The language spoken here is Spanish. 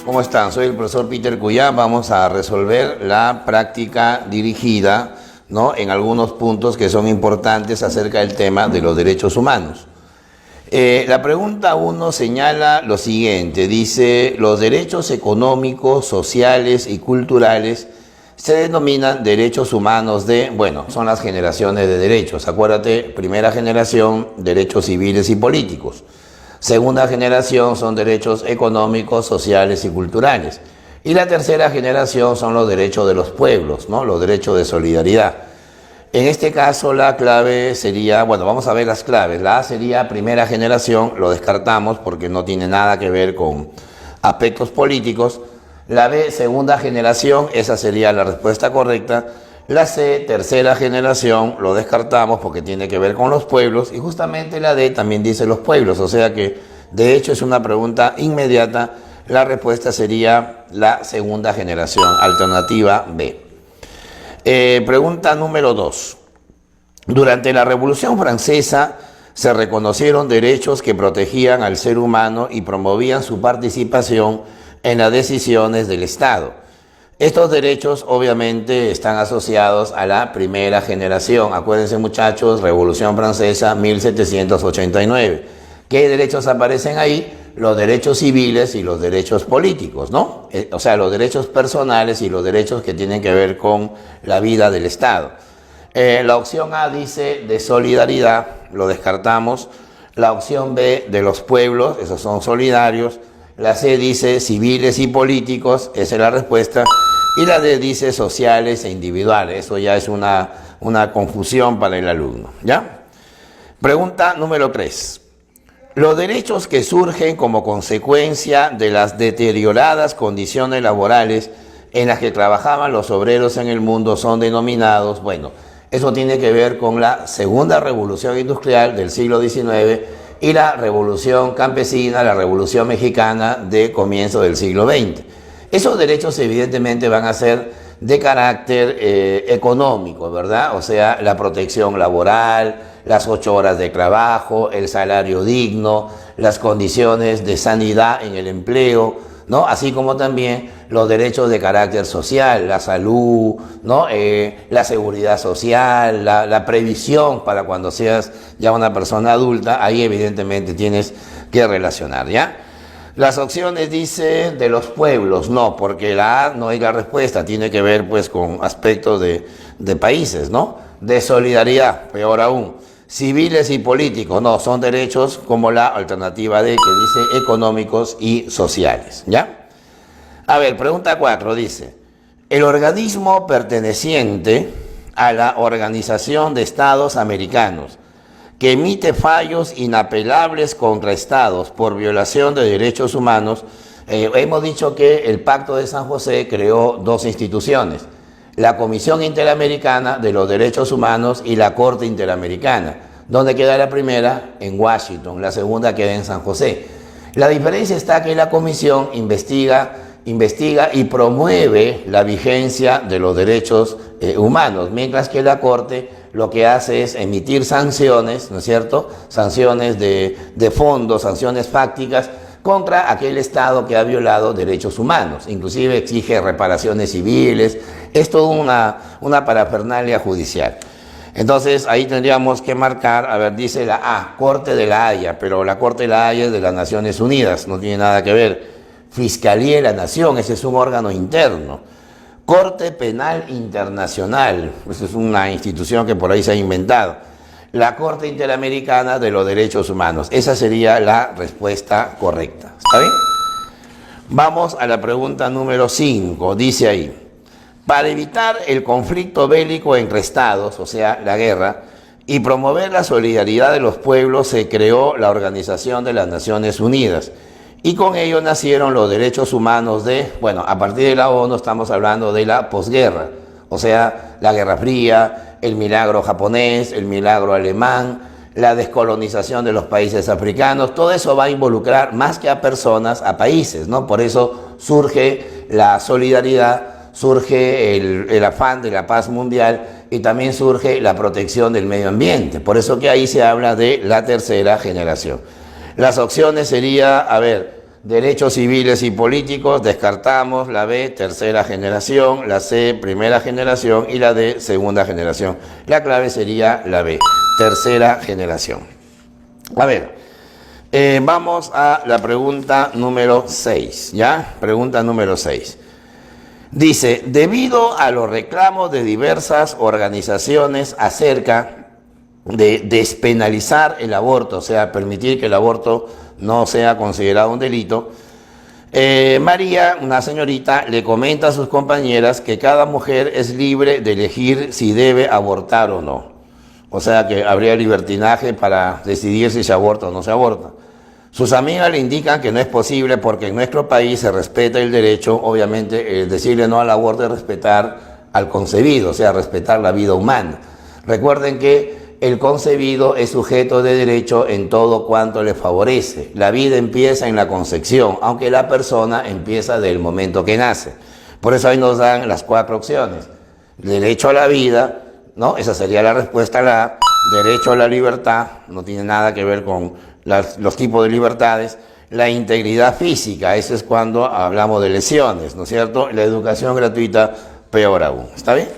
¿Cómo están? Soy el profesor Peter Cuyán. Vamos a resolver la práctica dirigida, ¿no?, en algunos puntos que son importantes acerca del tema de los derechos humanos. La pregunta 1 señala lo siguiente, dice: los derechos económicos, sociales y culturales se denominan derechos humanos bueno, son las generaciones de derechos. Acuérdate, primera generación, derechos civiles y políticos. Segunda generación son derechos económicos, sociales y culturales. Y la tercera generación son los derechos de los pueblos, ¿no?, los derechos de solidaridad. En este caso la clave sería, bueno, vamos a ver las claves. La A sería primera generación, lo descartamos porque no tiene nada que ver con aspectos políticos. La B, segunda generación, esa sería la respuesta correcta. La C, tercera generación, lo descartamos porque tiene que ver con los pueblos. Y justamente la D también dice los pueblos, o sea que de hecho es una pregunta inmediata. La respuesta sería la segunda generación, alternativa B. Pregunta número 2. Durante la Revolución Francesa se reconocieron derechos que protegían al ser humano y promovían su participación en las decisiones del Estado. Estos derechos obviamente están asociados a la primera generación. Acuérdense, muchachos, Revolución Francesa 1789. ¿Qué derechos aparecen ahí? Los derechos civiles y los derechos políticos, ¿no? O sea, los derechos personales y los derechos que tienen que ver con la vida del Estado. La opción A dice de solidaridad, lo descartamos. La opción B de los pueblos, esos son solidarios. La C dice civiles y políticos, esa es la respuesta. Y la D dice sociales e individuales. Eso ya es una confusión para el alumno, ¿ya? Pregunta número 3. Los derechos que surgen como consecuencia de las deterioradas condiciones laborales en las que trabajaban los obreros en el mundo son denominados, bueno, eso tiene que ver con la segunda revolución industrial del siglo XIX y la revolución campesina, la revolución mexicana de comienzo del siglo XX. Esos derechos evidentemente van a ser de carácter económico, ¿verdad? O sea, la protección laboral, las 8 horas de trabajo, el salario digno, las condiciones de sanidad en el empleo, ¿no? Así como también los derechos de carácter social, la salud, ¿no?, la seguridad social, la previsión para cuando seas ya una persona adulta. Ahí evidentemente tienes que relacionar, ¿ya? Las opciones dice de los pueblos, no, porque la A no es la respuesta, tiene que ver pues con aspectos de países, ¿no? De solidaridad, peor aún. Civiles y políticos, no, son derechos como la alternativa D, que dice económicos y sociales, ¿ya? A ver, pregunta 4 dice: el organismo perteneciente a la Organización de Estados Americanos que emite fallos inapelables contra estados por violación de derechos humanos. Hemos dicho que el Pacto de San José creó 2 instituciones: la Comisión Interamericana de los Derechos Humanos y la Corte Interamericana. ¿Dónde queda la primera? En Washington. La segunda queda en San José. La diferencia está que la Comisión investiga y promueve la vigencia de los derechos humanos, mientras que la Corte lo que hace es emitir sanciones, ¿no es cierto?, sanciones de fondo, sanciones fácticas contra aquel Estado que ha violado derechos humanos. Inclusive exige reparaciones civiles. Es toda una parafernalia judicial. Entonces ahí tendríamos que marcar, a ver, dice la A, Corte de la Haya, pero la Corte de la Haya es de las Naciones Unidas, no tiene nada que ver. Fiscalía de la Nación, ese es un órgano interno. Corte Penal Internacional, esa es una institución que por ahí se ha inventado. La Corte Interamericana de los Derechos Humanos, esa sería la respuesta correcta. ¿Está bien? Vamos a la pregunta número 5, dice ahí: para evitar el conflicto bélico entre estados, o sea, la guerra, y promover la solidaridad de los pueblos, se creó la Organización de las Naciones Unidas. Y con ello nacieron los derechos humanos bueno, a partir de la ONU estamos hablando de la posguerra, o sea, la Guerra Fría, el milagro japonés, el milagro alemán, la descolonización de los países africanos. Todo eso va a involucrar más que a personas, a países, ¿no? Por eso surge la solidaridad, surge el afán de la paz mundial y también surge la protección del medio ambiente. Por eso que ahí se habla de la tercera generación. Las opciones sería, a ver, Derechos civiles y políticos, descartamos la B, tercera generación, la C, primera generación y la D, segunda generación. La clave sería la B, tercera generación. A ver, vamos a la pregunta número 6, ¿ya? Pregunta número 6. Dice, debido a los reclamos de diversas organizaciones acerca de despenalizar el aborto, o sea, permitir que el aborto no sea considerado un delito, María, una señorita, le comenta a sus compañeras que cada mujer es libre de elegir si debe abortar o no. O sea que habría libertinaje para decidir si se aborta o no se aborta. Sus amigas le indican que no es posible porque en nuestro país se respeta el derecho, obviamente, decirle no al aborto es respetar al concebido, o sea, respetar la vida humana. Recuerden que el concebido es sujeto de derecho en todo cuanto le favorece. La vida empieza en la concepción, aunque la persona empieza del momento que nace. Por eso ahí nos dan las 4 opciones. Derecho a la vida, ¿no? Esa sería la respuesta a la A. Derecho a la libertad, no tiene nada que ver con los tipos de libertades. La integridad física, eso es cuando hablamos de lesiones, ¿no es cierto? La educación gratuita, peor aún. ¿Está bien?